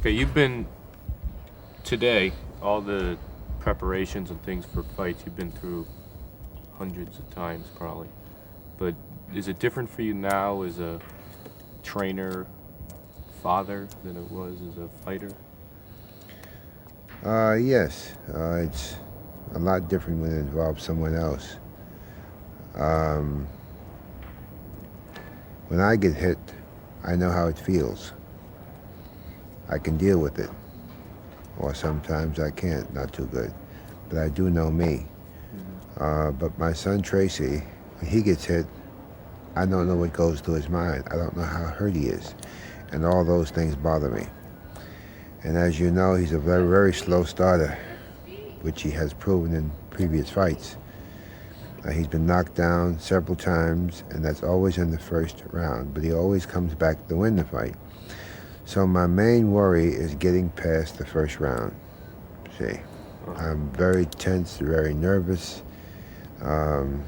Okay, you've been today, all the preparations and things for fights, you've been through hundreds of times probably. But is it different for you now as a trainer, father, than it was as a fighter? Yes, it's a lot different when it involves someone else. Um, when I get hit, I know how it feels. I can deal with it, or sometimes I can't, not too good. But I do know me. But my son Tracy, when he gets hit, I don't know what goes through his mind. I don't know how hurt he is. And all those things bother me. And as you know, he's a very, very slow starter, which he has proven in previous fights. He's been knocked down several times, and that's always in the first round, but he always comes back to win the fight. So my main worry is getting past the first round. See, I'm very tense, very nervous, um,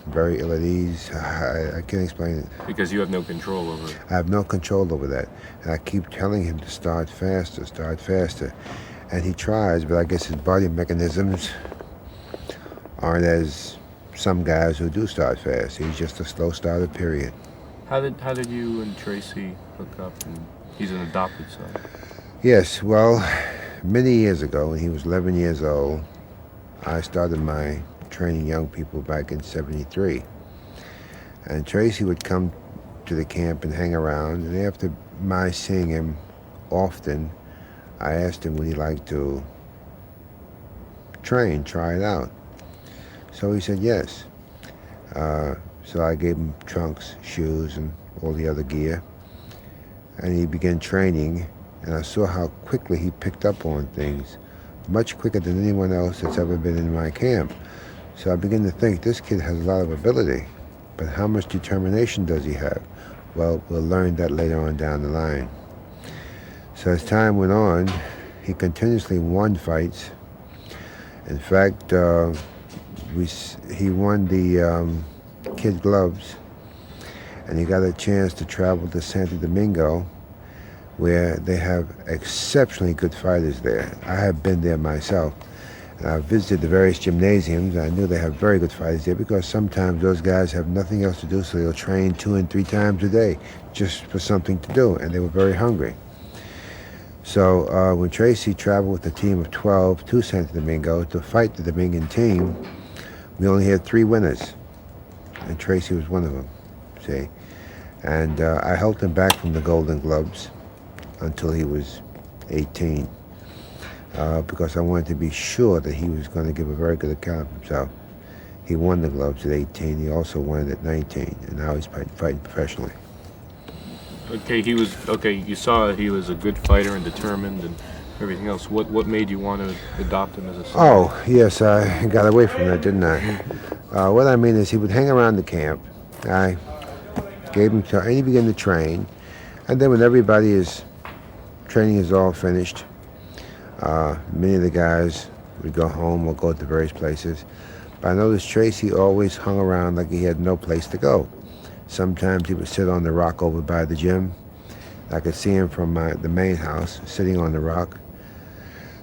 very ill at ease. I can't explain it. Because you have no control over it. I have no control over that. And I keep telling him to start faster, start faster. And he tries, but I guess his body mechanisms aren't as some guys who do start fast. He's just a slow starter, period. How did you and Tracy hook up? And he's an adopted son. Yes, well, many years ago, when he was 11 years old, I started my training young people back in '73. And Tracy would come to the camp and hang around, and after my seeing him often, I asked him would he like to try it out. So he said yes. So I gave him trunks, shoes, and all the other gear. And he began training, and I saw how quickly he picked up on things, much quicker than anyone else that's ever been in my camp. So I began to think, this kid has a lot of ability, but how much determination does he have? Well, we'll learn that later on down the line. So as time went on, he continuously won fights. In fact, he won the kid gloves, and he got a chance to travel to Santo Domingo, where they have exceptionally good fighters there. I have been there myself. And I've visited the various gymnasiums. I knew they have very good fighters there because sometimes those guys have nothing else to do, so they'll train 2 and 3 times a day just for something to do, and they were very hungry. So when Tracy traveled with a team of 12 to Santo Domingo to fight the Dominican team, we only had 3 winners, and Tracy was one of them, see? And I held him back from the Golden Gloves until he was 18, because I wanted to be sure that he was going to give a very good account of himself. He won the gloves at 18. He also won it at 19, and now he's fighting professionally. Okay, you saw he was a good fighter and determined and everything else. What made you want to adopt him as a son? Oh, yes, I got away from that, didn't I? What I mean is he would hang around the camp. I gave him and he began to train. And then when everybody's training is all finished, many of the guys would go home or go to various places. But I noticed Tracy always hung around like he had no place to go. Sometimes he would sit on the rock over by the gym. I could see him from the main house, sitting on the rock.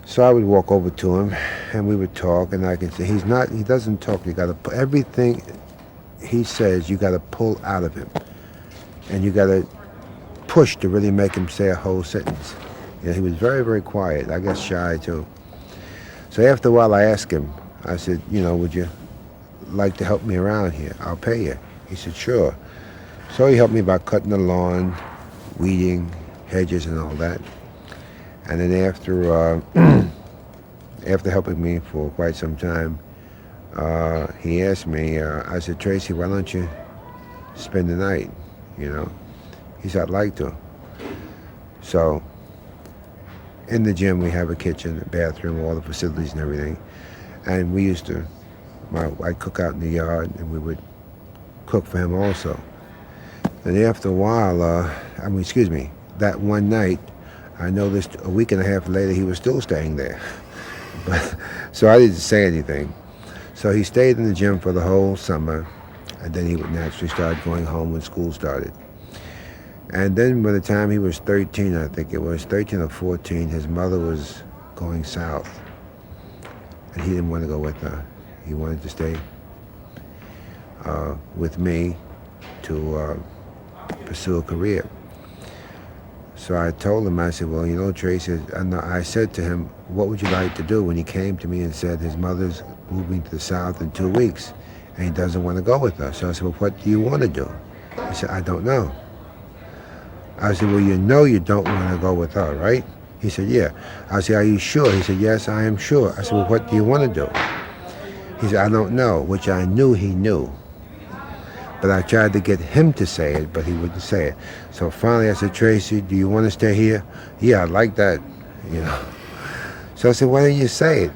So I would walk over to him, and we would talk, and I could say, he doesn't talk. You got to, everything he says, you got to pull out of him. And you got to push to really make him say a whole sentence. You know, he was very, very quiet. I guess shy, too. So after a while, I asked him, I said, would you like to help me around here? I'll pay you. He said, sure. So he helped me by cutting the lawn, weeding, hedges, and all that. And then after helping me for quite some time, he asked me, I said, Tracy, why don't you spend the night, He said, I'd like to. So in the gym, we have a kitchen, a bathroom, all the facilities and everything. And we used to, I'd cook out in the yard, and we would cook for him also. And after a while, that one night, I noticed a week and a half later he was still staying there. So I didn't say anything. So he stayed in the gym for the whole summer, and then he would naturally start going home when school started. And then by the time he was 13, I think it was 13 or 14, his mother was going south. And he didn't want to go with her. He wanted to stay with me to pursue a career. So I told him, I said, well, you know, Tracy, I said to him, what would you like to do, when he came to me and said his mother's moving to the south in 2 weeks and he doesn't want to go with her. So I said, well, what do you want to do? He said, I don't know. I said, well, you know you don't want to go with her, right? He said, yeah. I said, are you sure? He said, yes, I am sure. I said, well, what do you want to do? He said, I don't know, which I knew he knew. But I tried to get him to say it, but he wouldn't say it. So finally I said, Tracy, do you want to stay here? Yeah, I'd like that, you know. So I said, why didn't you say it?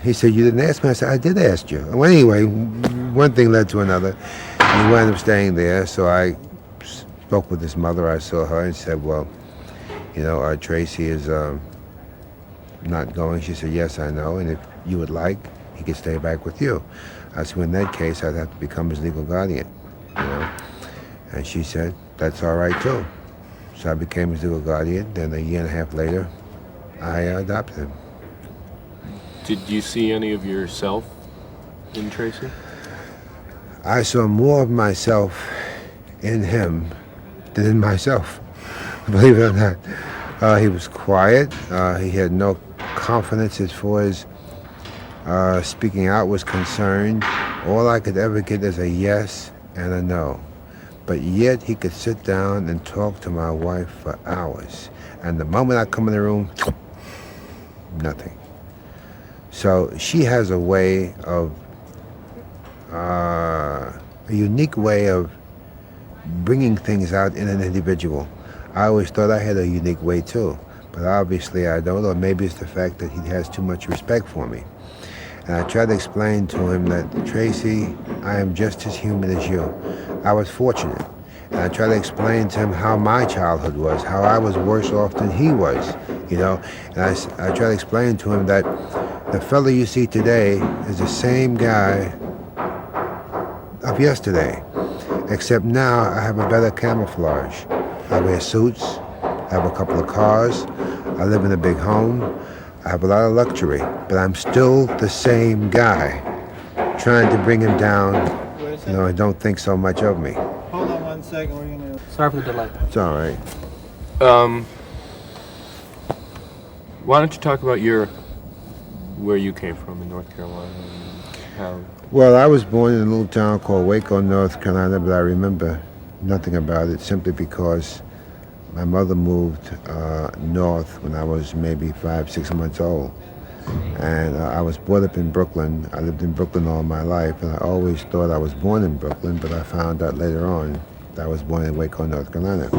He said, you didn't ask me. I said, I did ask you. Well, anyway, one thing led to another. And he wound up staying there, so I spoke with his mother. I saw her and said, well, you know, Tracy is not going. She said, yes, I know, and if you would like, he could stay back with you. I said, well, in that case, I'd have to become his legal guardian, you know. And she said, that's all right, too. So I became his legal guardian. Then a year and a half later, I adopted him. Did you see any of yourself in Tracy? I saw more of myself in him than in myself, believe it or not. He was quiet. He had no confidence as far as speaking out was concerned. All I could ever get is a yes and a no. But yet he could sit down and talk to my wife for hours. And the moment I come in the room, nothing. So she has a way of, a unique way of bringing things out in an individual. I always thought I had a unique way too, but obviously I don't, or maybe it's the fact that he has too much respect for me. And I tried to explain to him that, Tracy, I am just as human as you. I was fortunate. And I tried to explain to him how my childhood was, how I was worse off than he was, you know. And I tried to explain to him that the fellow you see today is the same guy of yesterday, except now I have a better camouflage. I wear suits, I have a couple of cars, I live in a big home, I have a lot of luxury, but I'm still the same guy, trying to bring him down, you know, and don't think so much of me. Hold on 1 second, we're gonna... Sorry for the delay. It's all right. Why don't you talk about where you came from in North Carolina and how... Well, I was born in a little town called Waco, North Carolina, but I remember nothing about it simply because my mother moved north when I was maybe 5, 6 months old. And I was brought up in Brooklyn. I lived in Brooklyn all my life, and I always thought I was born in Brooklyn, but I found out later on that I was born in Waco, North Carolina.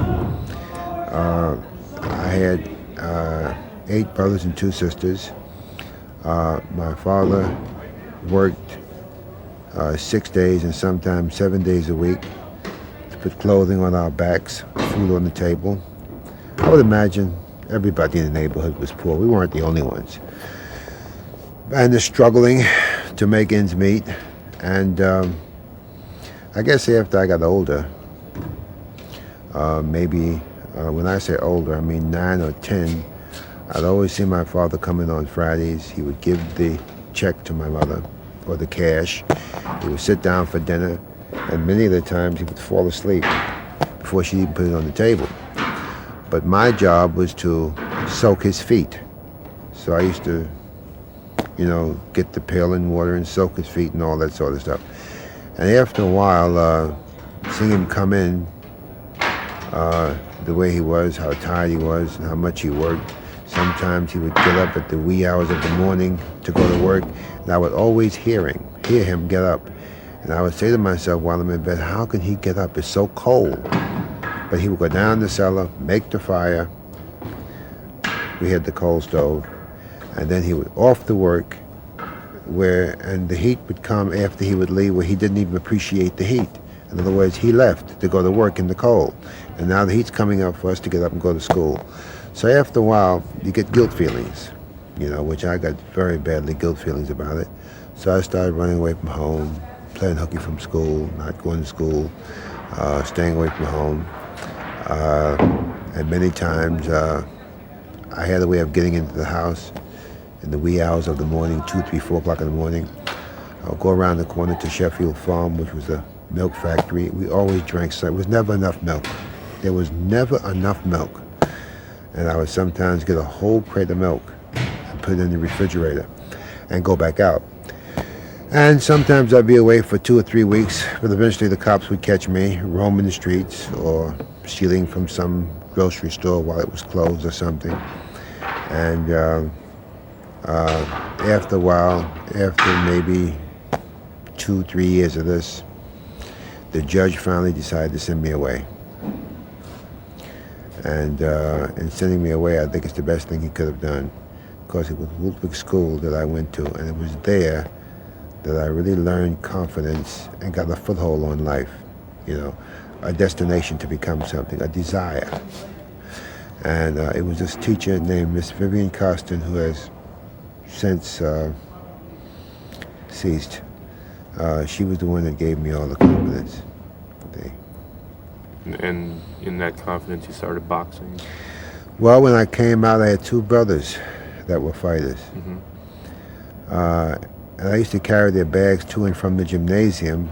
I had 8 brothers and 2 sisters. My father worked 6 days and sometimes 7 days a week to put clothing on our backs, food on the table. I would imagine everybody in the neighborhood was poor. We weren't the only ones. And they're struggling to make ends meet. And I guess after I got older, maybe when I say older, I mean 9 or 10, I'd always see my father come in on Fridays. He would give the check to my mother, or the cash. He would sit down for dinner, and many of the times he would fall asleep before she even put it on the table. But my job was to soak his feet. So I used to, you know, get the pail in water and soak his feet and all that sort of stuff. And after a while, seeing him come in, the way he was, how tired he was, and how much he worked, sometimes he would get up at the wee hours of the morning to go to work, and I would always hear him get up. And I would say to myself while I'm in bed, how can he get up? It's so cold. But he would go down the cellar, make the fire. We had the coal stove. And then he would off to work, and the heat would come after he would leave, where he didn't even appreciate the heat. In other words, he left to go to work in the cold. And now the heat's coming up for us to get up and go to school. So after a while, you get guilt feelings, you know, which I got very badly guilt feelings about it. So I started running away from home, playing hooky from school, not going to school, staying away from home. And many times I had a way of getting into the house in the wee hours of the morning, 2, 3, 4 o'clock in the morning. I'll go around the corner to Sheffield Farm, which was a milk factory. We always drank, so there was never enough milk. There was never enough milk. And I would sometimes get a whole crate of milk and put it in the refrigerator and go back out. And sometimes I'd be away for 2 or 3 weeks, but eventually the cops would catch me roaming the streets or stealing from some grocery store while it was closed or something. And after a while, after maybe 2, 3 years of this, the judge finally decided to send me away. And in sending me away, I think it's the best thing he could have done, because it was Ludwig School that I went to, and it was there that I really learned confidence and got a foothold on life, you know, a destination to become something, a desire. And it was this teacher named Miss Vivian Costin, who has since ceased. She was the one that gave me all the confidence. And in that confidence, you started boxing? Well, when I came out, I had 2 brothers that were fighters. And I used to carry their bags to and from the gymnasium.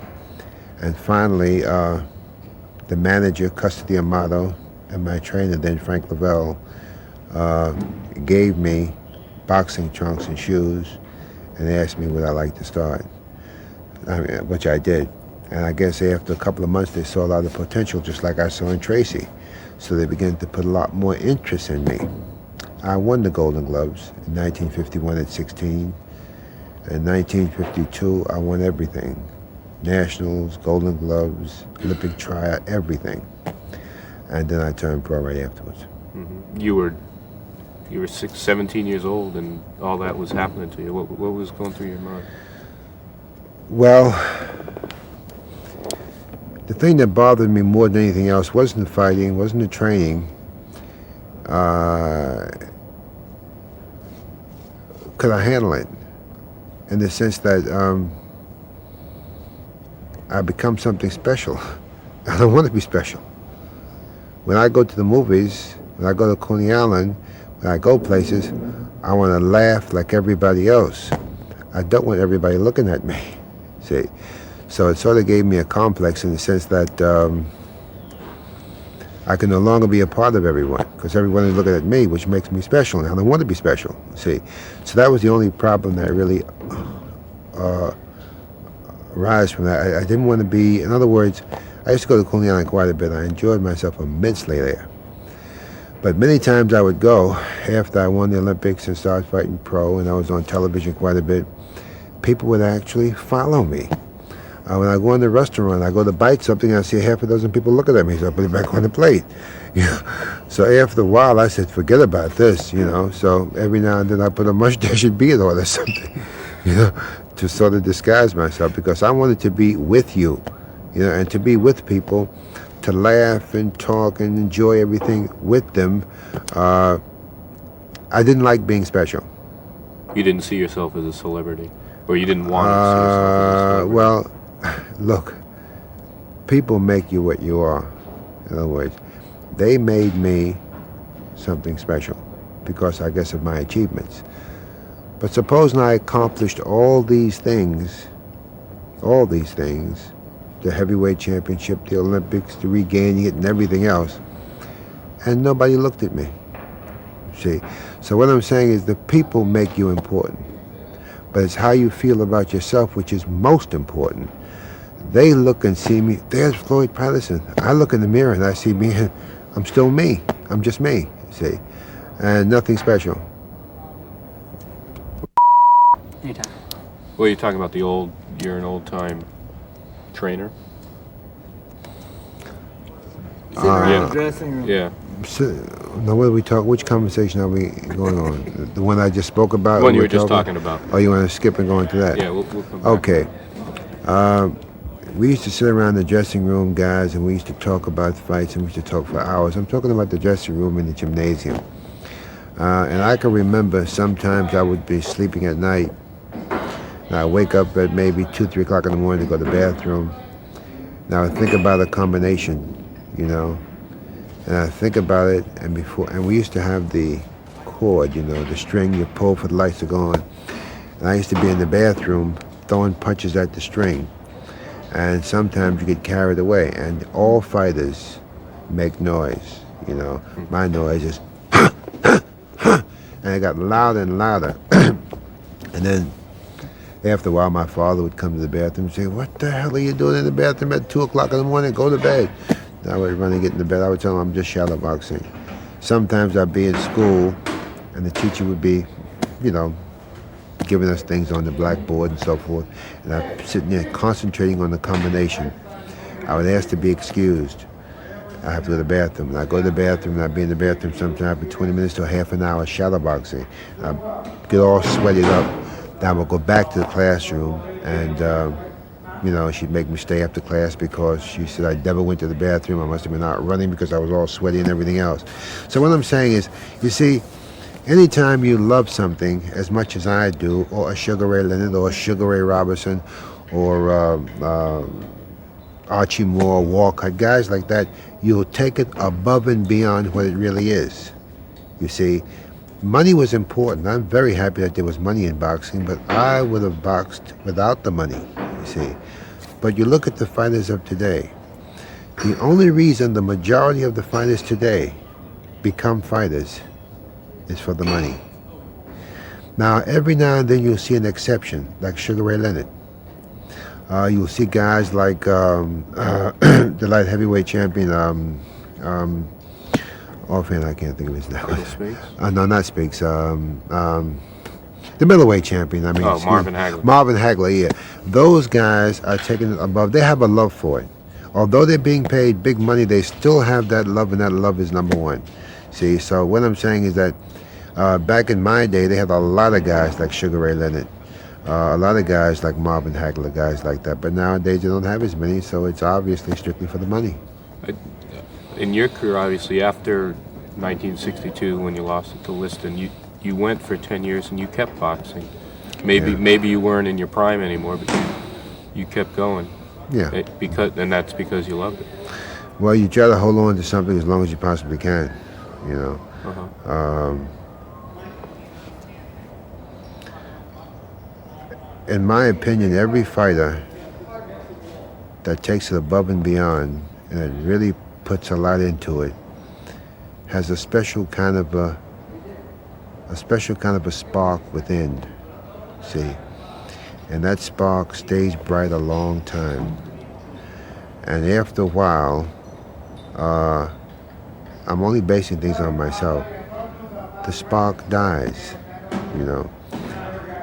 And finally, the manager, Custody Amato, and my trainer then, Frank Lavelle, gave me boxing trunks and shoes and asked me would I like to start, which I did. And I guess after a couple of months, they saw a lot of potential, just like I saw in Tracy. So they began to put a lot more interest in me. I won the Golden Gloves in 1951 at 16. In 1952, I won everything. Nationals, Golden Gloves, Olympic tryout, everything. And then I turned pro right afterwards. You were 17 years old, and all that was happening to you. What was going through your mind? Well, the thing that bothered me more than anything else wasn't the fighting, wasn't the training. Could I handle it? In the sense that I become something special. I don't want to be special. When I go to the movies, when I go to Coney Island, when I go places, I want to laugh like everybody else. I don't want everybody looking at me. See? So it sort of gave me a complex in the sense that I can no longer be a part of everyone, because everyone is looking at me, which makes me special, and I don't want to be special. See? So that was the only problem that really arose from that. I didn't want to be, in other words, I used to go to Coney Island quite a bit. I enjoyed myself immensely there. But many times I would go, after I won the Olympics and started fighting pro, and I was on television quite a bit, people would actually follow me. When I go in the restaurant, I go to bite something, I see half a dozen people looking at me, so I put it back on the plate. You know? So after a while, I said, forget about this, you know. So every now and then I put a mustache and beard on or something, you know, to sort of disguise myself, because I wanted to be with you, you know, and to be with people, to laugh and talk and enjoy everything with them. I didn't like being special. You didn't see yourself as a celebrity? Or you didn't want to see yourself as a celebrity? Well, look, people make you what you are. In other words, they made me something special because, I guess, of my achievements. But supposing I accomplished all these things, the heavyweight championship, the Olympics, the regaining it, and everything else, and nobody looked at me. See? So what I'm saying is the people make you important, but it's how you feel about yourself which is most important. They look and see me. There's Floyd Patterson. I look in the mirror and I see me, and I'm still me. I'm just me, see? And nothing special. Anytime. Well, you're talking about you're an old-time trainer? Yeah. Dressing room. Yeah. So, now what are we talking? Which conversation are we going on? The one I just spoke about? The one you were just talking about. Oh, you want to skip and go into that? Yeah, we'll come back. Okay. We used to sit around the dressing room, guys, and we used to talk about fights, and we used to talk for hours. I'm talking about the dressing room in the gymnasium. And I can remember sometimes I would be sleeping at night, and I'd wake up at maybe 2, 3 o'clock in the morning to go to the bathroom. And I would think about a combination, you know, And I think about it, and we used to have the cord, the string you pull for the lights to go on. And I used to be in the bathroom throwing punches at the string. And sometimes you get carried away. And all fighters make noise, My noise is, and it got louder and louder. And then after a while, my father would come to the bathroom and say, "What the hell are you doing in the bathroom at 2 o'clock in the morning? Go to bed." And I would run and get in the bed. I would tell him I'm just shadow boxing. Sometimes I'd be in school, and the teacher would be, giving us things on the blackboard and so forth. And I'm sitting there concentrating on the combination. I would ask to be excused. I have to go to the bathroom. And I go to the bathroom, and I'd be in the bathroom sometime for 20 minutes to a half an hour shadow boxing. I'd get all sweated up. Then I would go back to the classroom, and she'd make me stay after class because she said I never went to the bathroom. I must have been out running because I was all sweaty and everything else. So what I'm saying is, you see, anytime you love something as much as I do, or a Sugar Ray Leonard, or a Sugar Ray Robinson, or Archie Moore, Walcott, guys like that, you'll take it above and beyond what it really is. You see, money was important. I'm very happy that there was money in boxing, but I would have boxed without the money, you see. But you look at the fighters of today. The only reason the majority of the fighters today become fighters is for the money. Now, every now and then you'll see an exception, like Sugar Ray Leonard. You'll see guys like the light heavyweight champion, offhand I can't think of his name. No, not Speaks. The middleweight champion, Marvin Hagler. Marvin Hagler, yeah. Those guys are taking it above. They have a love for it. Although they're being paid big money, they still have that love, and that love is number one. See, so what I'm saying is that back in my day, they had a lot of guys like Sugar Ray Leonard, a lot of guys like Marvin Hagler, guys like that. But nowadays, they don't have as many, so it's obviously strictly for the money. In your career, obviously, after 1962, when you lost it to Liston, you went for 10 years and you kept boxing. Maybe you weren't in your prime anymore, but you kept going. Yeah. And that's because you loved it. Well, you try to hold on to something as long as you possibly can, In my opinion, every fighter that takes it above and beyond, and it really puts a lot into it, has a special kind of a spark within, see, and that spark stays bright a long time. And after a while, I'm only basing things on myself. The spark dies,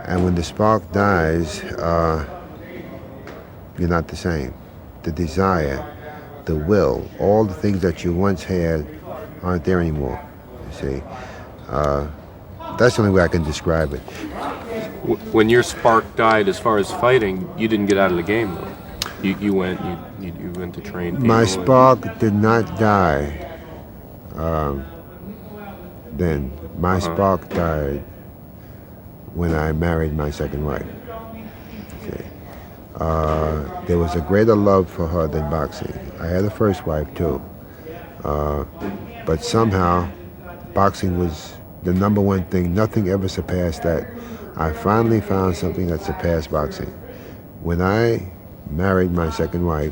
and when the spark dies, you're not the same. The desire, the will, all the things that you once had aren't there anymore, you see. That's the only way I can describe it. When your spark died as far as fighting, you didn't get out of the game, though. You went to train. My spark did not die then. My spark died when I married my second wife. Okay. There was a greater love for her than boxing. I had a first wife too. But somehow, boxing was the number one thing. Nothing ever surpassed that. I finally found something that surpassed boxing. When I married my second wife,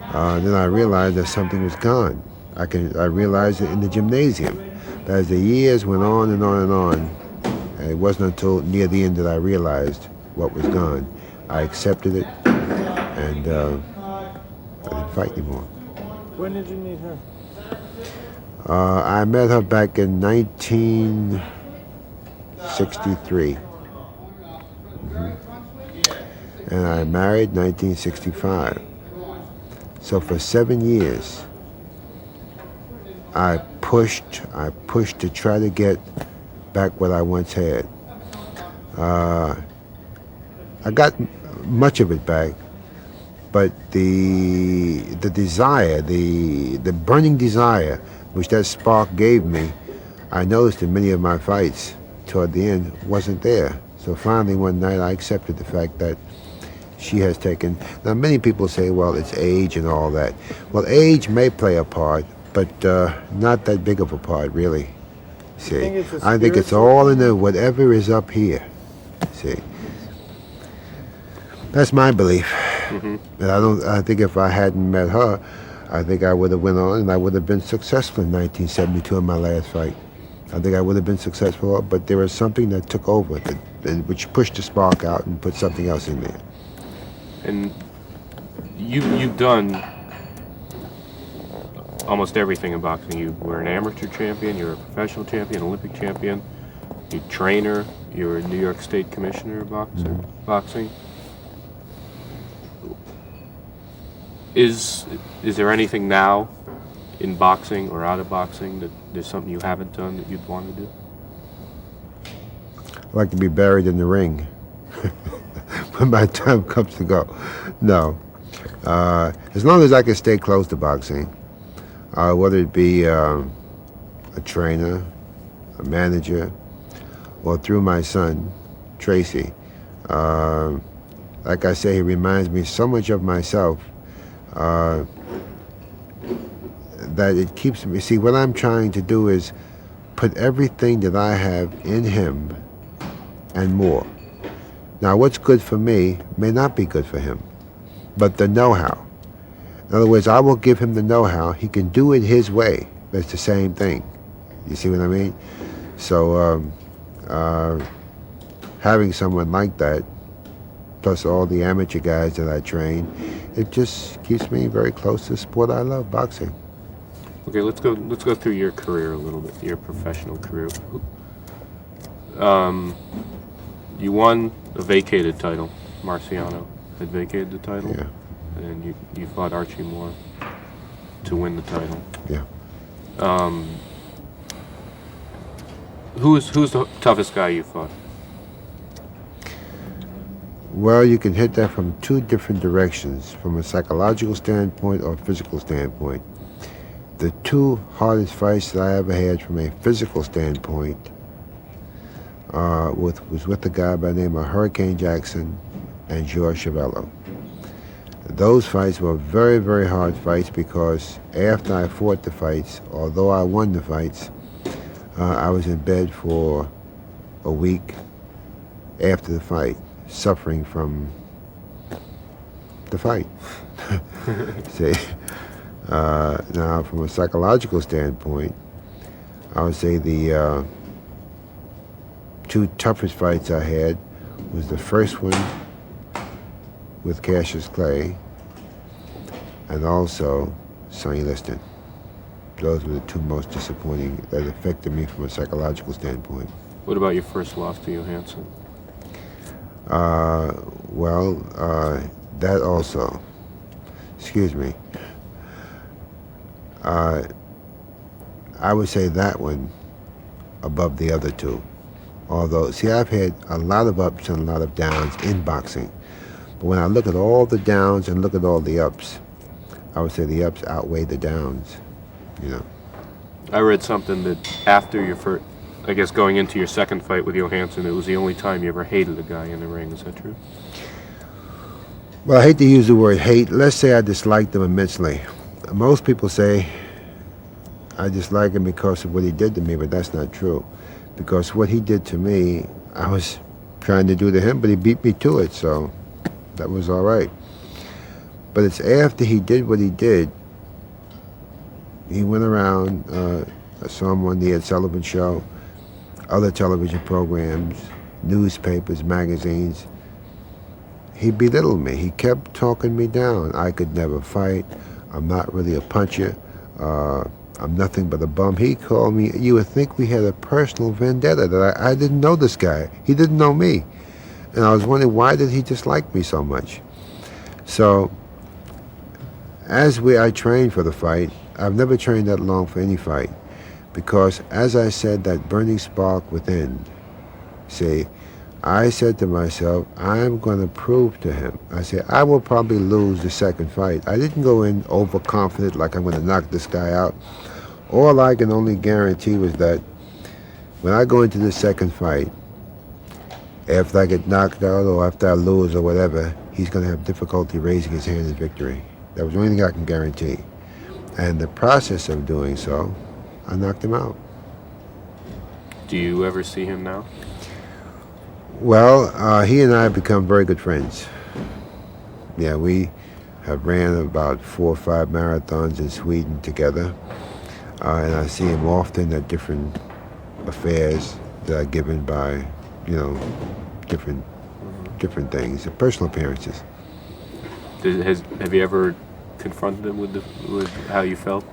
then I realized that something was gone. I realized it in the gymnasium. But as the years went on and on and on, and it wasn't until near the end that I realized what was gone. I accepted it, and I didn't fight anymore. When did you meet her? I met her back in 1963. And I married 1965. So for 7 years, I pushed to try to get back what I once had. I got much of it back, but the desire, the burning desire, which that spark gave me, I noticed in many of my fights toward the end wasn't there. So finally one night I accepted the fact that she has taken. Now many people say, well, it's age and all that. Well, age may play a part, but not that big of a part, really. See, I think it's all in the whatever is up here. See, that's my belief. And I think if I hadn't met her, I think I would have went on and I would have been successful in 1972 in my last fight. I think I would have been successful, but there was something that took over, which pushed the spark out and put something else in there. And you've done almost everything in boxing. You were an amateur champion, you're a professional champion, Olympic champion, you're a trainer, you're a New York State commissioner of boxing. Is there anything now in boxing or out of boxing that there's something you haven't done that you'd want to do? I'd like to be buried in the ring when my time comes to go. No. As long as I can stay close to boxing, whether it be a trainer, a manager, or through my son, Tracy. Like I say, he reminds me so much of myself that it keeps me. See, what I'm trying to do is put everything that I have in him and more. Now, what's good for me may not be good for him, but the know-how. In other words, I will give him the know-how. He can do it his way. But it's the same thing. You see what I mean? So having someone like that, plus all the amateur guys that I train, it just keeps me very close to the sport I love, boxing. Okay, let's go through your career a little bit, your professional career. You won a vacated title. Marciano had vacated the title. Yeah. And you fought Archie Moore to win the title. Yeah. Who's the toughest guy you fought? Well, you can hit that from two different directions, from a psychological standpoint or a physical standpoint. The two hardest fights that I ever had from a physical standpoint was with a guy by the name of Hurricane Jackson and George Chavello. Those fights were very, very hard fights because after I fought the fights, although I won the fights, I was in bed for a week after the fight, suffering from the fight. See, now from a psychological standpoint, I would say the two toughest fights I had was the first one with Cassius Clay and also Sonny Liston. Those were the two most disappointing that affected me from a psychological standpoint. What about your first loss to Johansson? That also, excuse me, I would say that one above the other two. Although, see, I've had a lot of ups and a lot of downs in boxing. But when I look at all the downs and look at all the ups, I would say the ups outweigh the downs, you know. I read something that after your first, I guess going into your second fight with Johansson, it was the only time you ever hated a guy in the ring. Is that true? Well, I hate to use the word hate. Let's say I disliked him immensely. Most people say I dislike him because of what he did to me, but that's not true. Because what he did to me, I was trying to do to him, but he beat me to it, so that was all right. But it's after he did what he did, he went around, I saw him on the Ed Sullivan Show, other television programs, newspapers, magazines. He belittled me. He kept talking me down. I could never fight. I'm not really a puncher. I'm nothing but a bum. He called me, you would think we had a personal vendetta, that I didn't know this guy. He didn't know me. And I was wondering, why did he dislike me so much? So, as I trained for the fight, I've never trained that long for any fight. Because, as I said, that burning spark within, see, I said to myself, I'm going to prove to him. I said, I will probably lose the second fight. I didn't go in overconfident like I'm going to knock this guy out. All I can only guarantee was that when I go into the second fight, after I get knocked out or after I lose or whatever, he's going to have difficulty raising his hand in victory. That was the only thing I can guarantee. And the process of doing so, I knocked him out. Do you ever see him now? Well, he and I have become very good friends. Yeah, we have ran about 4 or 5 marathons in Sweden together. And I see him often at different affairs that are given by, different things, personal appearances. Have you ever confronted him with how you felt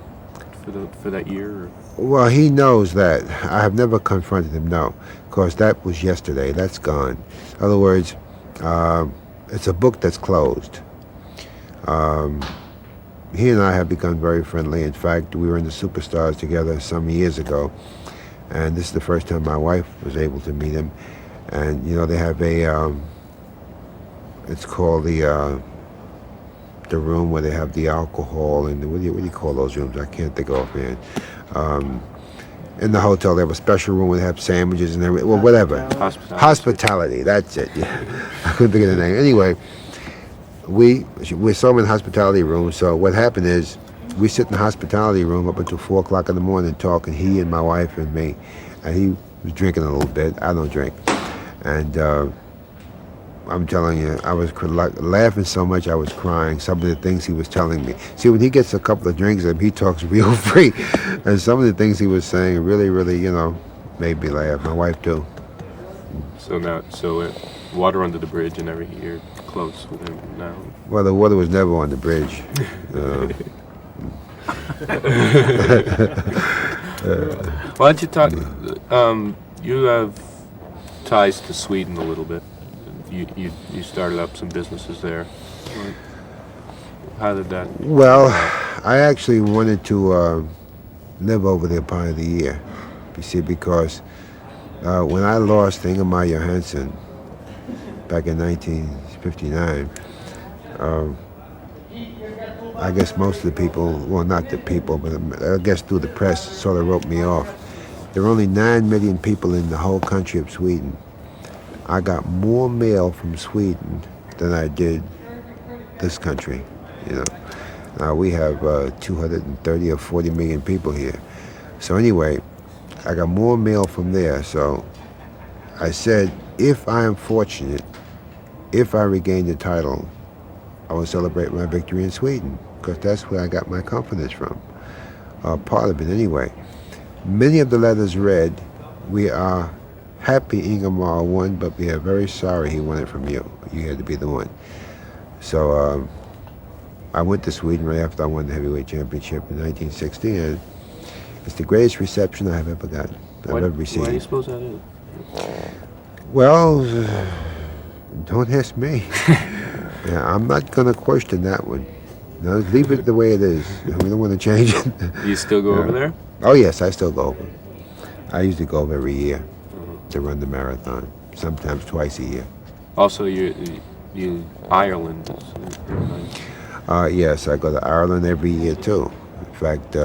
for that year? Or? Well, he knows that. I have never confronted him, no, because that was yesterday. That's gone. In other words, it's a book that's closed. He and I have become very friendly. In fact, we were in the Superstars together some years ago, and this is the first time my wife was able to meet him. And, they have it's called the room where they have the alcohol, and what do you call those rooms? I can't think offhand. In the hotel, they have a special room where they have sandwiches and everything. Well, whatever. Hospitality, that's it. Yeah. I couldn't think of the name. Anyway, we saw him in the hospitality room. So what happened is we sit in the hospitality room up until 4 o'clock in the morning talking, he and my wife and me. And he was drinking a little bit. I don't drink. And I'm telling you, I was laughing so much I was crying. Some of the things he was telling me. See, when he gets a couple of drinks in him, he talks real free. And some of the things he was saying really, really, made me laugh. My wife too. So water under the bridge and everything, you're close with him now? Well, the water was never on the bridge. Why don't you talk? You have ties to Sweden a little bit. You started up some businesses there. How did that? Well, I actually wanted to live over there part of the year. You see, because when I lost Ingemar Johansson back in 1959, I guess most of the people, well, not the people, but I guess through the press, sort of wrote me off. There were only 9 million people in the whole country of Sweden. I got more mail from Sweden than I did this country, we have 230 or 40 million people here. So anyway, I got more mail from there. So I said, if I am fortunate, if I regain the title, I will celebrate my victory in Sweden, because that's where I got my confidence from. Part of it anyway. Many of the letters read, we are happy Ingemar won, but we are very sorry he won it from you. You had to be the one. So I went to Sweden right after I won the heavyweight championship in 1960, and it's the greatest reception I've ever gotten. I've ever received. Why do you suppose that is? Well, don't ask me. Yeah, I'm not going to question that one. No, leave it the way it is. We don't want to change it. Do you still go over there? Oh, yes, I still go over. I usually go over every year to run the marathon, sometimes twice a year. Also, Ireland. Yes, I go to Ireland every year, too. In fact,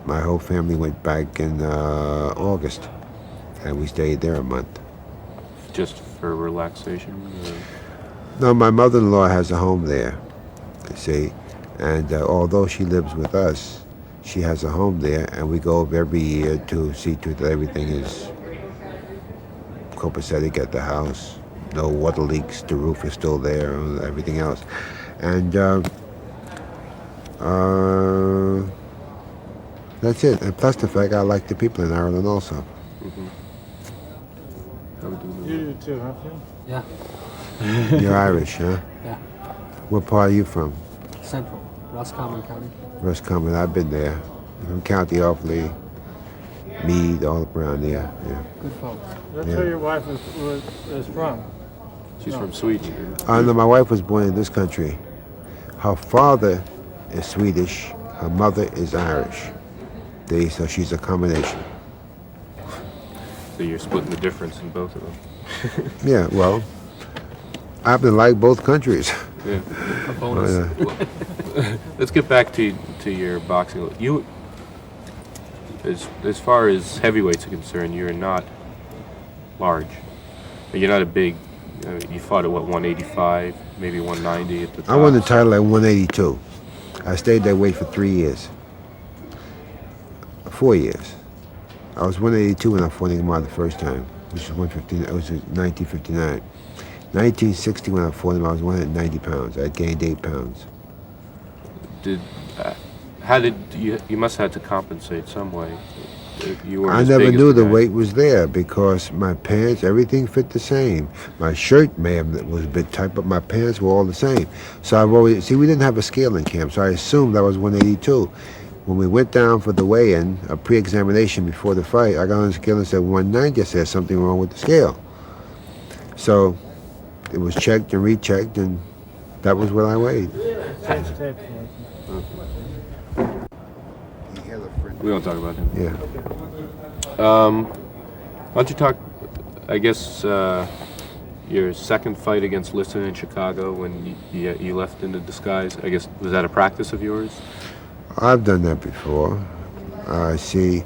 my whole family went back in August, and we stayed there a month. Just for relaxation? No, my mother-in-law has a home there, you see, and although she lives with us, she has a home there, and we go over every year to see to that everything is copacetic at the house. No water leaks, the roof is still there, and everything else. And that's it. And plus the fact I like the people in Ireland also. Mm-hmm. You do too, huh, Phil? Yeah. You're Irish, huh? Yeah. What part are you from? Central, Roscommon County. Roscommon, I've been there. From County Offaly, Mead, all up around there. Yeah. Good folks. That's where your wife is from. She's from Sweden. No, my wife was born in this country. Her father is Swedish. Her mother is Irish. So she's a combination. So you're splitting the difference in both of them. Yeah, well, I happen to like both countries. Yeah. A bonus. Let's get back to your boxing. You, as far as heavyweights are concerned, you're not large. You're not a big. You fought at what, 185, maybe 190 at the top. I won the title at 182. I stayed that weight for 3 years. 4 years. I was 182 when I fought Nigma the first time, which was 159. It was 1959. 1960 when I fought him, I was 190 pounds. I gained 8 pounds. How did you must have had to compensate some way? You weren't I as never big as knew the the guy. weight was there because my pants, everything fit the same. My shirt was a bit tight, but my pants were all the same. So I've always, we didn't have a scale in camp, so I assumed I was 182. When we went down for the weigh-in, a pre-examination before the fight, I got on the scale and said 190. I said, there's something wrong with the scale. So it was checked and rechecked, and that was what I weighed. Change tape. We don't talk about him. Yeah. Why don't you talk, I guess, your second fight against Liston in Chicago when you left into disguise? I guess, was that a practice of yours? I've done that before. I see,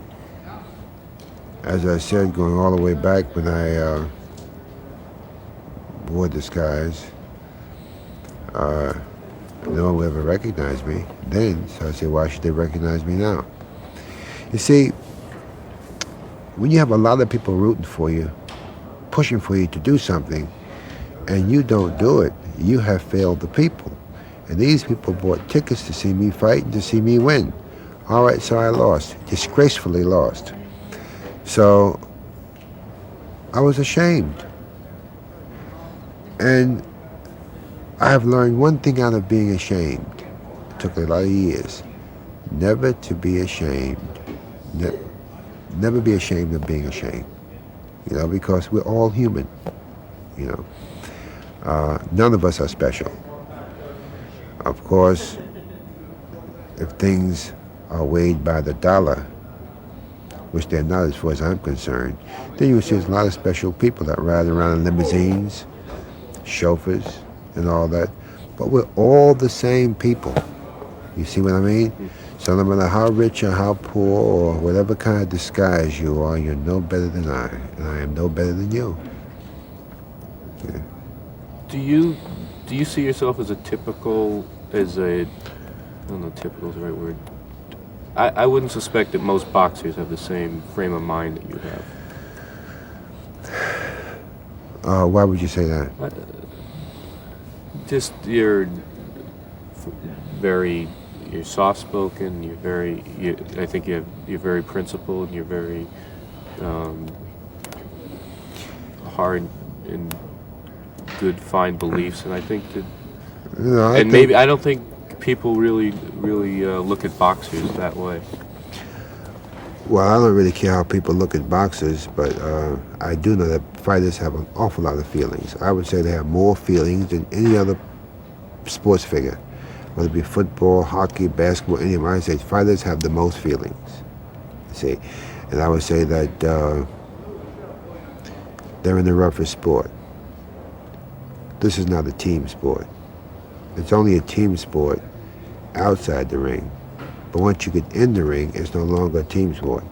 as I said, going all the way back when I wore disguise, no one would ever recognize me then, so I say, why should they recognize me now? You see, when you have a lot of people rooting for you, pushing for you to do something, and you don't do it, you have failed the people. And these people bought tickets to see me fight and to see me win. All right, so I lost, disgracefully lost. So I was ashamed. And I have learned one thing out of being ashamed. It took a lot of years. Never to be ashamed. Never be ashamed of being ashamed. Because we're all human. None of us are special. Of course, if things are weighed by the dollar, which they're not as far as I'm concerned, then you will see there's a lot of special people that ride around in limousines, chauffeurs, and all that. But we're all the same people. You see what I mean? So no matter how rich or how poor or whatever kind of disguise you are, you're no better than I, and I am no better than you. Yeah. Do you see yourself as I don't know if typical is the right word. I wouldn't suspect that most boxers have the same frame of mind that you have. Why would you say that? Just you're soft-spoken. I think you're very principled. You're very hard and good, fine beliefs, and I think that. I don't think people really look at boxers that way. Well, I don't really care how people look at boxers, but I do know that fighters have an awful lot of feelings. I would say they have more feelings than any other sports figure, whether it be football, hockey, basketball, any of them. I would say fighters have the most feelings. See, and I would say that they're in the roughest sport. This is not a team sport. It's only a team sport outside the ring. But once you get in the ring, it's no longer a team sport.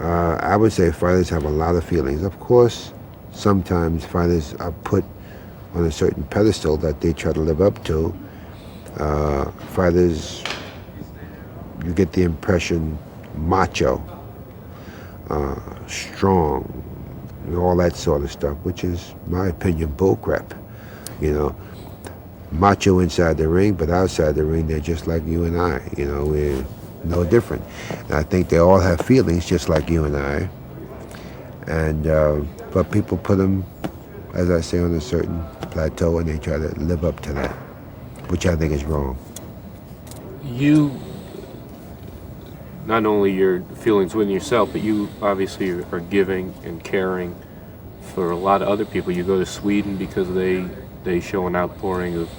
I would say fighters have a lot of feelings. Of course, sometimes fighters are put on a certain pedestal that they try to live up to. Fighters, you get the impression, macho, strong, and all that sort of stuff, which is, in my opinion, bullcrap. Macho inside the ring, but outside the ring, they're just like you and I. We're no different. And I think they all have feelings just like you and I. And but people put them, as I say, on a certain plateau, and they try to live up to that, which I think is wrong. You, not only your feelings within yourself, but you obviously are giving and caring for a lot of other people. You go to Sweden because they show an outpouring of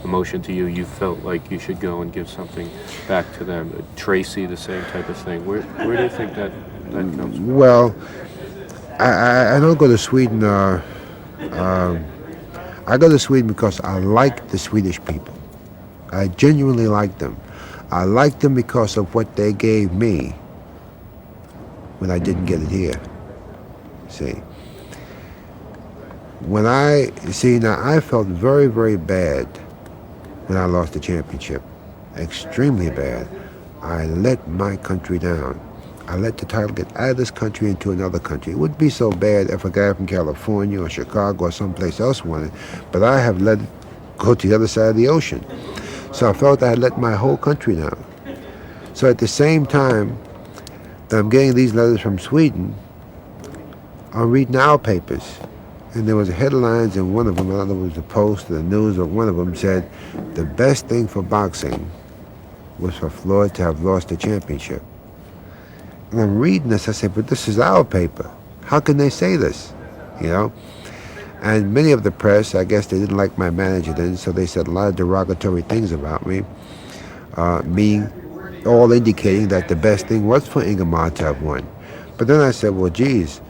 emotion to you. You felt like you should go and give something back to them. Tracy, the same type of thing. Where do you think that comes from? Well, I don't go to Sweden. I go to Sweden because I like the Swedish people. I genuinely like them. I like them because of what they gave me when I didn't get it here. See? Now I felt very, very bad when I lost the championship. Extremely bad. I let my country down. I let the title get out of this country into another country. It wouldn't be so bad if a guy from California or Chicago or someplace else won it, but I have let it go to the other side of the ocean. So I felt I had let my whole country down. So at the same time that I'm getting these letters from Sweden, I'm reading our papers. And there was headlines in one of them, I don't know if it was the Post or the News, or one of them said, the best thing for boxing was for Floyd to have lost the championship. And I'm reading this, I said, but this is our paper. How can they say this? You know? And many of the press, I guess they didn't like my manager then, so they said a lot of derogatory things about me, me all indicating that the best thing was for Ingemar to have won. But then I said, well, geez,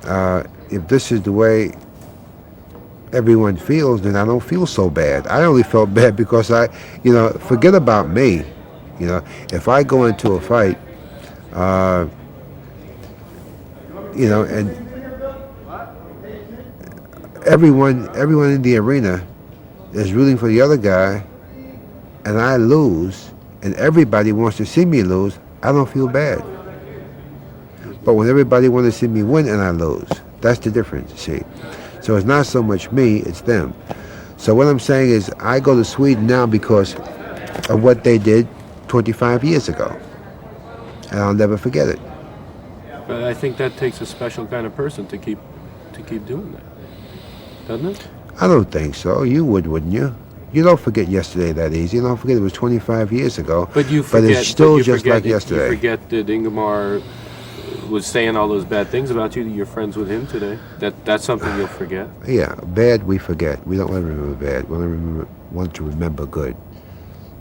if this is the way everyone feels, then I don't feel so bad. I only felt bad because forget about me. If I go into a fight, and everyone in the arena is rooting for the other guy, and I lose, and everybody wants to see me lose, I don't feel bad. But when everybody wants to see me win and I lose, that's the difference, see. So it's not so much me, it's them. So what I'm saying is I go to Sweden now because of what they did 25 years ago. And I'll never forget it. But I think that takes a special kind of person to keep doing that, doesn't it? I don't think so. You would, wouldn't you? You don't forget yesterday that easy. You don't forget it was 25 years ago. But you forget. But it's still just like yesterday. You forget that Ingemar was saying all those bad things about you. You're friends with him today. That's something you'll forget. Yeah, bad we forget. We don't want to remember bad. We want to remember good.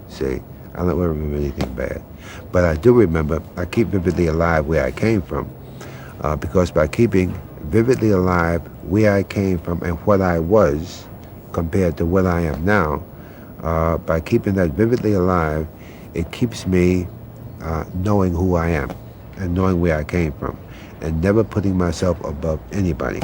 See, I don't want to remember anything bad. But I do remember, I keep vividly alive where I came from. Because by keeping vividly alive where I came from and what I was compared to what I am now, by keeping that vividly alive, it keeps me knowing who I am and knowing where I came from and never putting myself above anybody,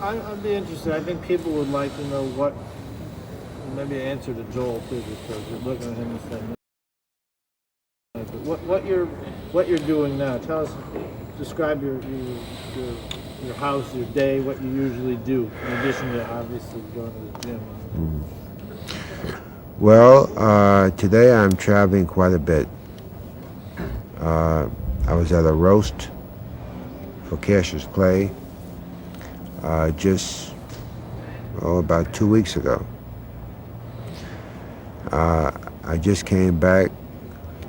I'd be interested. I think people would like to know what, maybe answer to Joel too, because you're looking at him and saying, what you're doing now. Tell us, describe your house, your day, what you usually do, in addition to obviously going to the gym. Well, today I'm traveling quite a bit. I was at a roast for Cassius Clay about 2 weeks ago. I just came back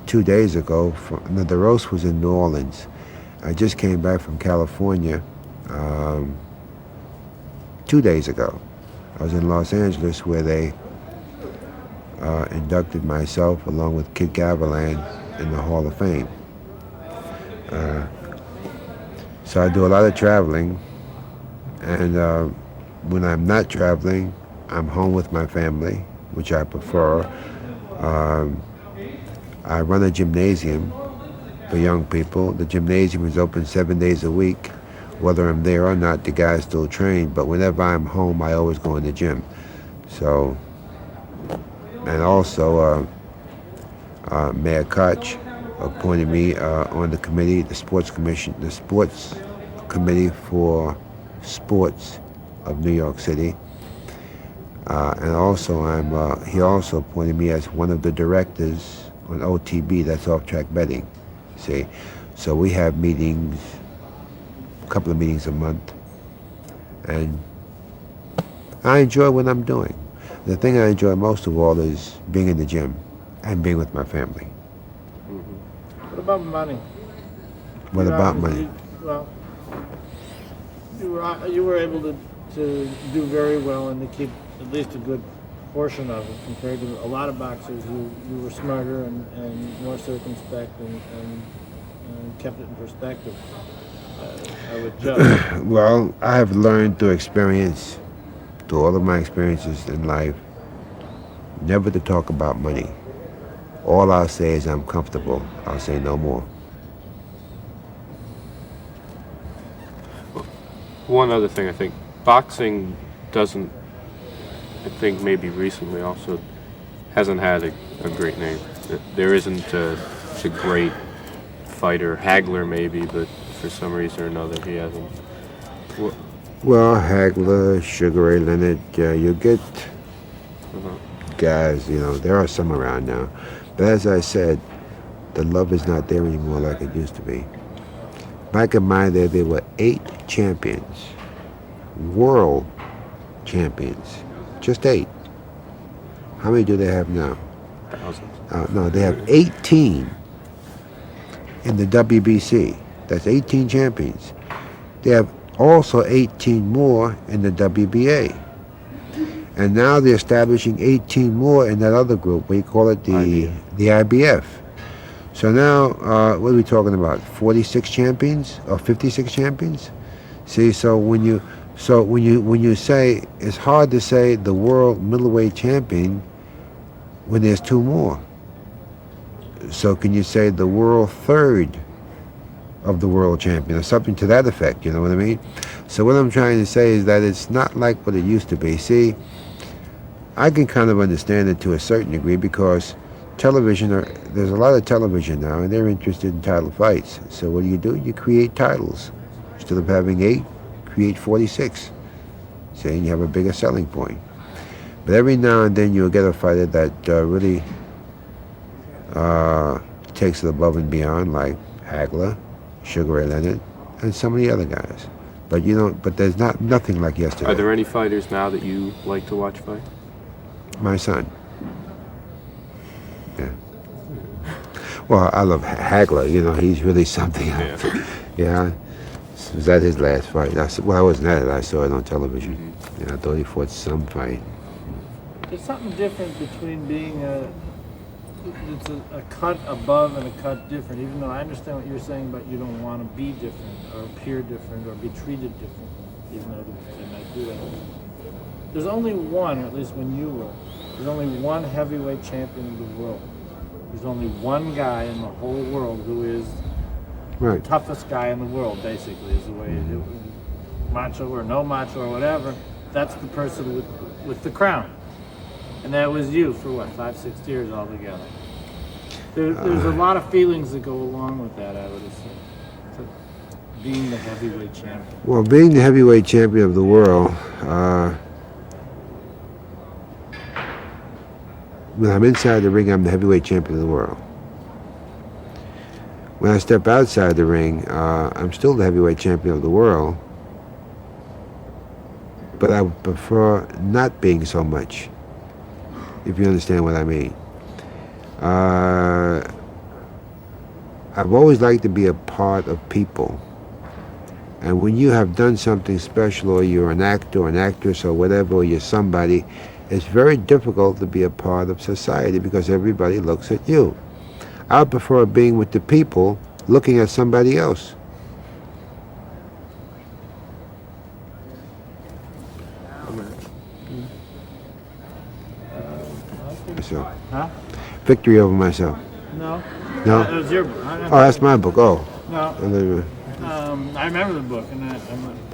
2 days ago. The roast was in New Orleans. I just came back from California 2 days ago. I was in Los Angeles where they inducted myself along with Kid Gavilan in the Hall of Fame. So I do a lot of traveling, and when I'm not traveling, I'm home with my family, which I prefer. I run a gymnasium for young people. The gymnasium is open 7 days a week. Whether I'm there or not, the guys still train, but whenever I'm home, I always go in the gym. So, and also, Mayor Koch appointed me on the committee, the sports committee for sports of New York City. And also, he also appointed me as one of the directors on OTB, that's off-track betting. See, so we have meetings, a couple of meetings a month, and I enjoy what I'm doing. The thing I enjoy most of all is being in the gym and being with my family. Mm-hmm. What about money? What about money? Well, you were able to do very well and to keep at least a good portion of it compared to a lot of boxers. You were smarter and more circumspect and kept it in perspective. I would judge. Well, I have learned through experience, through all of my experiences in life, never to talk about money. All I'll say is I'm comfortable. I'll say no more. One other thing, I think boxing doesn't, I think maybe recently also, hasn't had a great name. There isn't a great fighter. Hagler maybe, but for some reason or another he hasn't. Well, Hagler, Sugar Ray Leonard, you get guys, you know, there are some around now. But as I said, the love is not there anymore like it used to be. Back in my day, there were 8 champions, world champions, just 8. How many do they have now? Thousands. No, they have 18 in the WBC. That's 18 champions. They have also 18 more in the WBA. And now they're establishing 18 more in that other group. We call it the IBF. So now, what are we talking about? 46 champions or 56 champions? See, so when you say, it's hard to say the world middleweight champion when there's 2 more. So can you say the world third of the world champion or something to that effect? You know what I mean? So what I'm trying to say is that it's not like what it used to be. See, I can kind of understand it to a certain degree because television, there's a lot of television now and they're interested in title fights. So what do? You create titles. Instead of having 8, create 46. See, and you have a bigger selling point. But every now and then you'll get a fighter that really takes it above and beyond, like Hagler, Sugar Ray Leonard, and some of the other guys. But you don't. But there's nothing like yesterday. Are there any fighters now that you like to watch fight? My son. Yeah. Well, I love Hagler. You know, he's really something. Yeah. Was that his last fight? Well, I wasn't at it. I saw it on television. Yeah, I thought he fought some fight. There's something different between being a cut above and a cut different, even though I understand what you're saying, but you don't want to be different or appear different or be treated different, even though they might do that. There's only one, or at least when you were, there's only one heavyweight champion of the world. There's only one guy in the whole world who is the toughest guy in the world, basically, is the way it is. Macho or no macho or whatever, that's the person with the crown. And that was you for what, 5-6 years altogether. There's a lot of feelings that go along with that, I would assume. So being the heavyweight champion. Well, being the heavyweight champion of the world, when I'm inside the ring, I'm the heavyweight champion of the world. When I step outside the ring, I'm still the heavyweight champion of the world, but I would prefer not being so much, if you understand what I mean. I've always liked to be a part of people. And when you have done something special, or you're an actor or an actress or whatever, or you're somebody, it's very difficult to be a part of society because everybody looks at you. I prefer being with the people looking at somebody else. Myself. Huh? Victory over myself. No. No? That was your book. Oh, that's my book. Oh. No. I remember the book.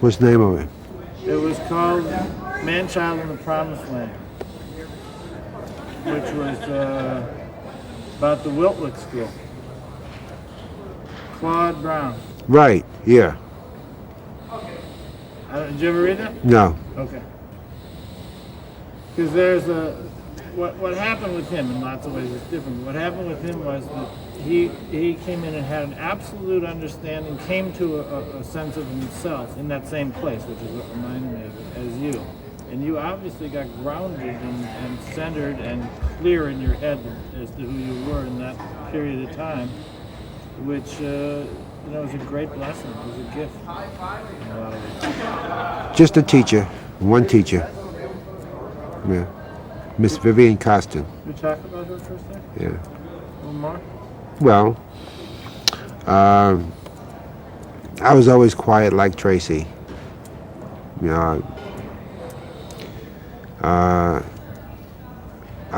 What's the name of it? It was called Man-Child in the Promised Land, which was about the Wiltlick School. Claude Brown. Right, yeah. Did you ever read that? No. Okay. Because there's what happened with him in lots of ways is different. What happened with him was that he came in and had an absolute understanding, came to a sense of himself in that same place, which is what reminded me of it, as you. And you obviously got grounded and centered and clear in your head as to who you were in that period of time, which was a great blessing. It was a gift in a lot of ways. Just a teacher, one teacher. Yeah. Miss Vivian Costin. You talk about her for a second? Yeah. A little more? Well, I was always quiet like Tracy. You know, I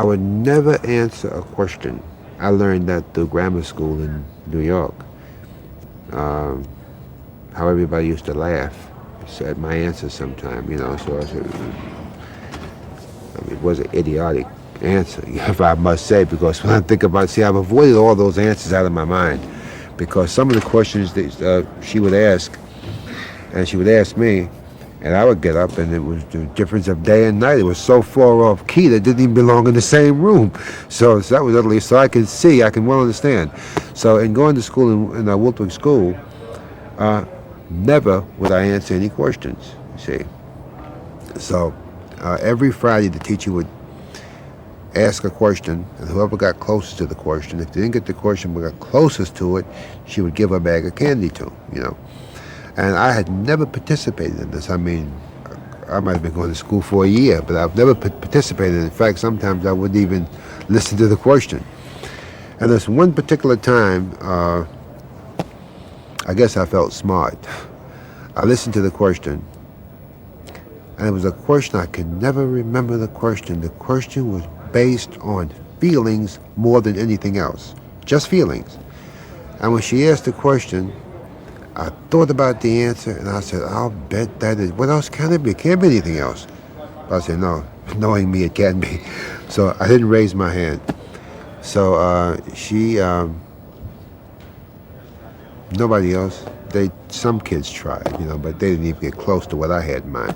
would never answer a question. I learned that through grammar school in New York. How everybody used to laugh said my answer sometime, you know. So I said, it was an idiotic answer, if I must say, because when I think about, see, I've avoided all those answers out of my mind, because some of the questions that she would ask, and she would ask me, and I would get up, and it was the difference of day and night. It was so far off key that it didn't even belong in the same room. So that was utterly, so I can see, I can well understand. So in going to school in Woolwich School, never would I answer any questions, you see. So every Friday the teacher would ask a question, and whoever got closest to the question, if they didn't get the question but got closest to it, she would give a bag of candy to them, you know. And I had never participated in this. I mean, I might have been going to school for a year, but I've never participated. In fact, sometimes I wouldn't even listen to the question. And this one particular time, I guess I felt smart. I listened to the question, and it was a question I could never remember the question. The question was based on feelings more than anything else, just feelings. And when she asked the question, I thought about the answer, and I said, I'll bet that is, what else can it be? It can't be anything else. But I said, no, knowing me, it can be. So I didn't raise my hand. So nobody else, some kids tried, you know, but they didn't even get close to what I had in mind.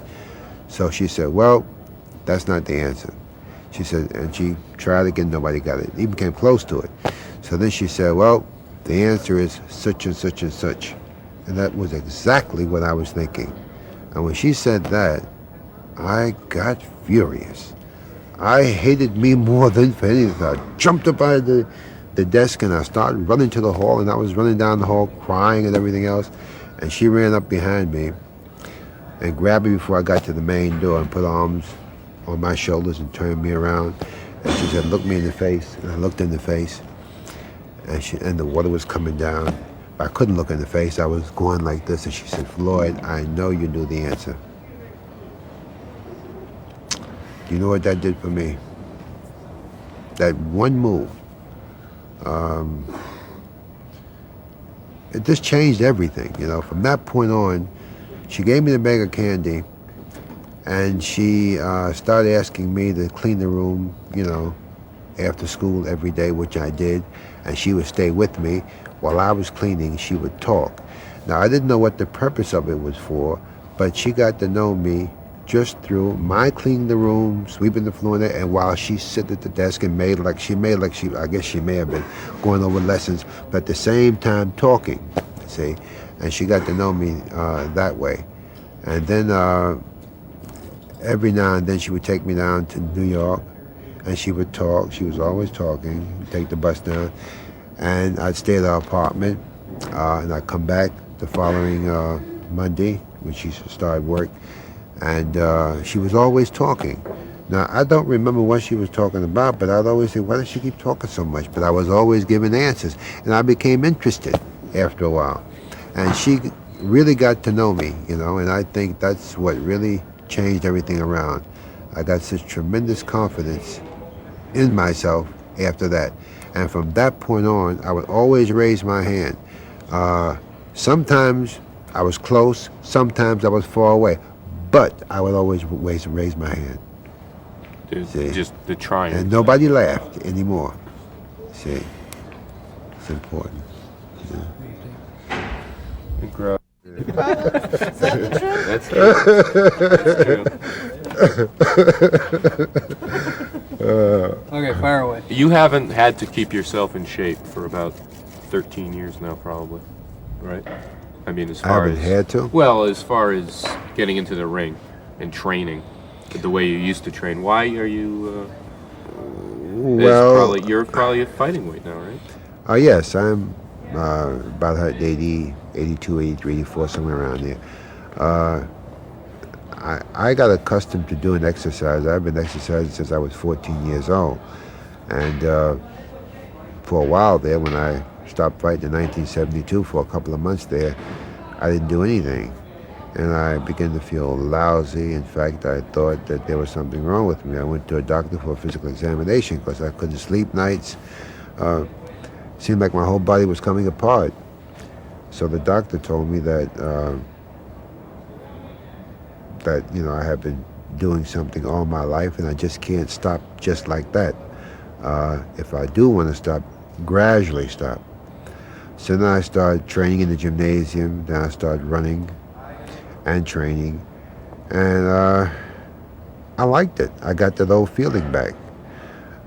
So she said, well, that's not the answer. She said, and she tried again, nobody got it, even came close to it. So then she said, well, the answer is such and such and such. And that was exactly what I was thinking. And when she said that, I got furious. I hated me more than for anything. I jumped up out of the desk and I started running to the hall, and I was running down the hall crying and everything else. And she ran up behind me and grabbed me before I got to the main door and put arms on my shoulders and turned me around. And she said, look me in the face. And I looked in the face, and the water was coming down. I couldn't look in the face. I was going like this, and she said, Floyd, I know you knew the answer. Do you know what that did for me? That one move, it just changed everything, you know. From that point on, she gave me the bag of candy, and she started asking me to clean the room, you know, after school every day, which I did, and she would stay with me. While I was cleaning, she would talk. Now, I didn't know what the purpose of it was for, but she got to know me just through my cleaning the room, sweeping the floor there, and while she sat at the desk and I guess she may have been going over lessons, but at the same time talking, see? And she got to know me that way. And then every now and then she would take me down to New York, and she would talk. She was always talking, take the bus down. And I'd stay at her apartment, and I'd come back the following Monday when she started work, and she was always talking. Now, I don't remember what she was talking about, but I'd always say, why does she keep talking so much? But I was always giving answers, and I became interested after a while. And she really got to know me, you know, and I think that's what really changed everything around. I got such tremendous confidence in myself after that. And from that point on, I would always raise my hand. Sometimes I was close, sometimes I was far away, but I would always raise my hand. Just the trying. And nobody laughed anymore. See, it's important. Yeah. Is that the truth? That's true. Okay, fire away. You haven't had to keep yourself in shape for about 13 years now, probably, right? I mean, as far I haven't had to? Well, as far as getting into the ring and training the way you used to train. Why are you? You're probably at fighting weight now, right? Yes, I'm about 80, 82, 83, 84, somewhere around there. I got accustomed to doing exercise. I've been exercising since I was 14 years old. And for a while there, when I stopped fighting in 1972, for a couple of months there, I didn't do anything. And I began to feel lousy. In fact, I thought that there was something wrong with me. I went to a doctor for a physical examination because I couldn't sleep nights. Seemed like my whole body was coming apart. So the doctor told me that that, I have been doing something all my life and I just can't stop just like that. If I do want to stop, gradually stop. So then I started training in the gymnasium, then I started running and training, and I liked it. I got that old feeling back.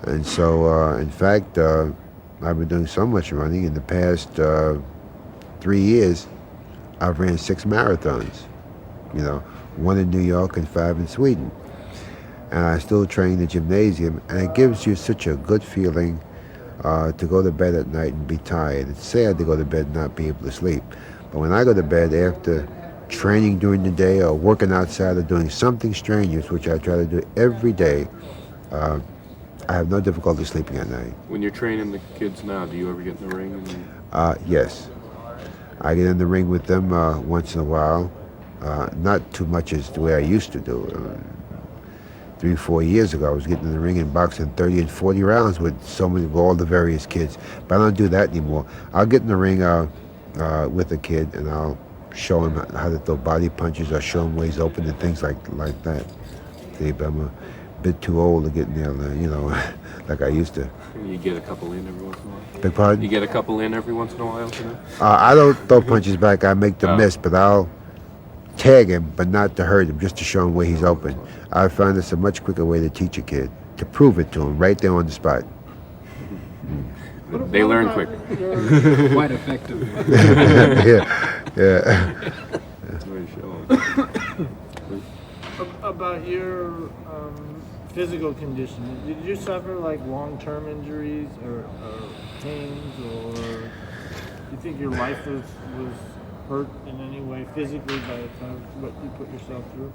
And so, in fact, I've been doing so much running. In the past 3 years, I've ran 6 marathons, 1 in New York and 5 in Sweden. And I still train in the gymnasium, and it gives you such a good feeling to go to bed at night and be tired. It's sad to go to bed and not be able to sleep. But when I go to bed after training during the day or working outside or doing something strenuous, which I try to do every day, I have no difficulty sleeping at night. When you're training the kids now, do you ever get in the ring? Yes. I get in the ring with them once in a while. Not too much as the way I used to do. 3 or 4 years ago, I was getting in the ring and boxing 30 and 40 rounds with all the various kids. But I don't do that anymore. I'll get in the ring with a kid and I'll show him how to throw body punches or show him ways open and things like that. See, but I'm a bit too old to get in there, like I used to. You get a couple in every once in a while? Beg pardon? You get a couple in every once in a while, I don't throw punches back. I make them miss, but I'll tag him, but not to hurt him, just to show him where he's open. I find it's a much quicker way to teach a kid, to prove it to him right there on the spot. They learn quick. Quite effective. Yeah. That's very showing. About your physical condition, did you suffer like long-term injuries or pains, or do you think your life was hurt in any way physically by the time what you put yourself through?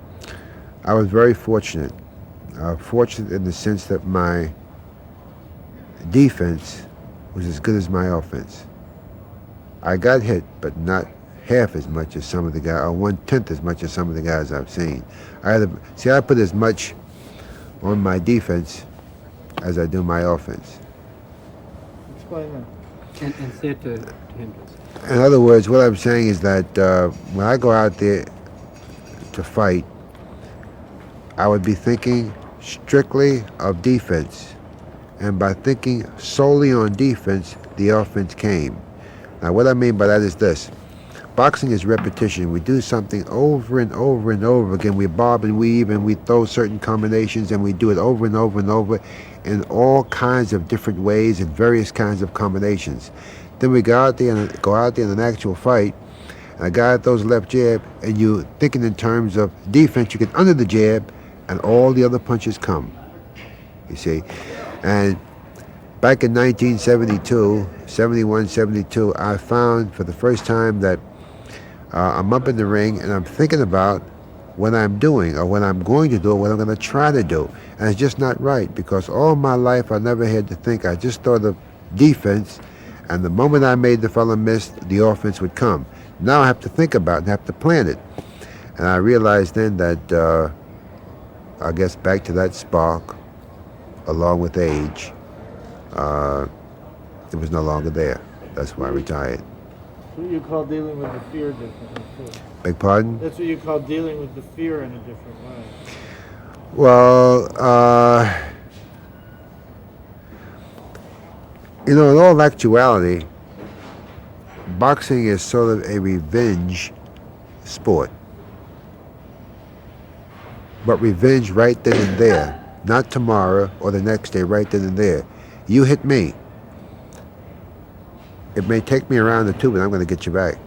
I was very fortunate. Fortunate in the sense that my defense was as good as my offense. I got hit, but not half as much as some of the guys, or 1/10 as much as some of the guys I've seen. I put as much on my defense as I do my offense. Explain that. And say it to him. In other words, what I'm saying is that when I go out there to fight, I would be thinking strictly of defense. And by thinking solely on defense, the offense came. Now, what I mean by that is this. Boxing is repetition. We do something over and over and over again. We bob and weave and we throw certain combinations and we do it over and over and over in all kinds of different ways and various kinds of combinations. Then we go out there in an actual fight, and a guy throws a left jab, and you thinking in terms of defense, you get under the jab, and all the other punches come. You see? And back in 1972, 71, 72, I found for the first time that I'm up in the ring and I'm thinking about what I'm doing or what I'm going to do or what I'm going to try to do. And it's just not right, because all my life I never had to think. I just thought of defense, and the moment I made the fellow miss, the offense would come. Now I have to think about it and have to plan it. And I realized then that, I guess back to that spark, along with age, it was no longer there. That's why I retired. That's what you call dealing with the fear differently, too. Beg pardon? That's what you call dealing with the fear in a different way. Well, in all actuality, boxing is sort of a revenge sport. But revenge right then and there, not tomorrow or the next day, right then and there. You hit me. It may take me around the two, but I'm going to get you back.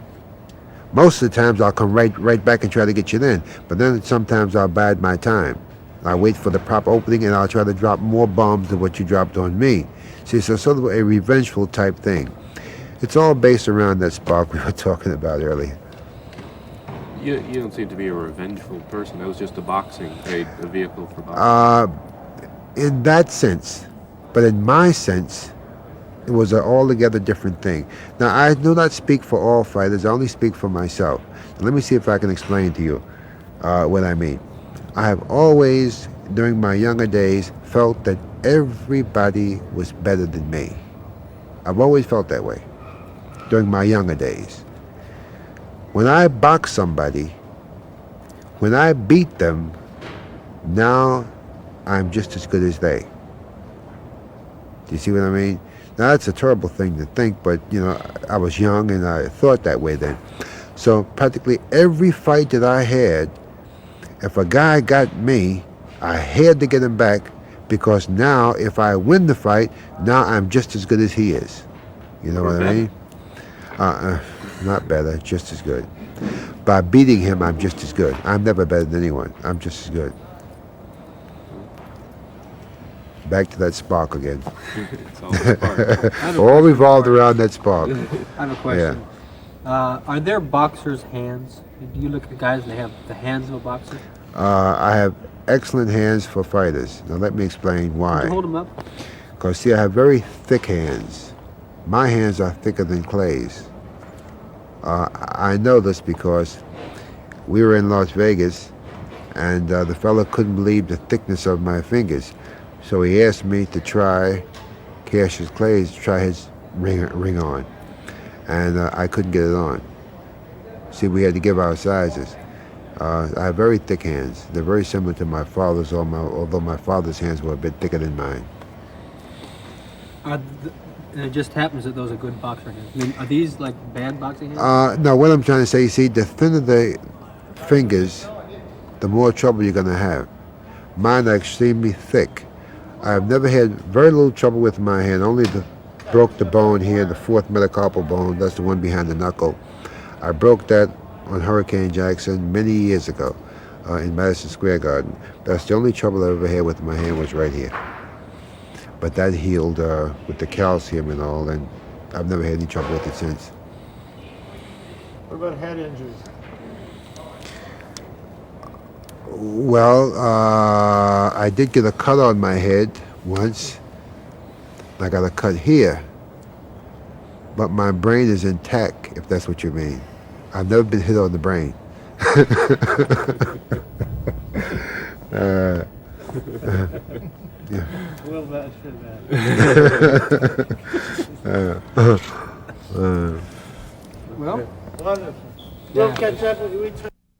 Most of the times I'll come right back and try to get you then, but then sometimes I'll bide my time. I wait for the proper opening and I'll try to drop more bombs than what you dropped on me. See, so sort of a revengeful type thing. It's all based around that spark we were talking about earlier. You don't seem to be a revengeful person. That was just a vehicle for boxing. In that sense, but in my sense, it was an altogether different thing. Now, I do not speak for all fighters. I only speak for myself. Now, let me see if I can explain to you what I mean. I have always, during my younger days, felt that everybody was better than me. I've always felt that way during my younger days. When I box somebody, When I beat them, now I'm just as good as they. Do you see what I mean? Now that's a terrible thing to think, but you know, I was young and I thought that way then. So practically every fight that I had, if a guy got me, I had to get him back, because now if I win the fight, now I'm just as good as he is. You know what I mean? Not better, just as good. By beating him, I'm just as good. I'm never better than anyone. I'm just as good. Back to that spark again. It's all a spark. All revolved around that spark. I have a question. Are there boxers' hands? Do you look at guys and they have the hands of a boxer? I have excellent hands for fighters. Now let me explain Can why. you hold them up? Because see, I have very thick hands. My hands are thicker than Clay's. I know this because we were in Las Vegas, and the fellow couldn't believe the thickness of my fingers. So he asked me to try Cassius Clay's, to try his ring on. And I couldn't get it on. See, we had to give our sizes. I have very thick hands. They're very similar to my father's, although my father's hands were a bit thicker than mine. And it just happens that those are good boxer hands. I mean, are these like bad boxing hands? No, what I'm trying to say, you see, the thinner the fingers, the more trouble you're going to have. Mine are extremely thick. I've never had very little trouble with my hand, only broke the bone here, the fourth metacarpal bone, that's the one behind the knuckle. I broke that on Hurricane Jackson many years ago in Madison Square Garden. That's the only trouble I ever had with my hand, was right here. But that healed with the calcium and all, and I've never had any trouble with it since. What about head injuries? Well, I did get a cut on my head once. I got a cut here. But my brain is intact, if that's what you mean. I've never been hit on the brain. Yeah. Well, vouch for that. Well, Wonderful. We'll catch up with you.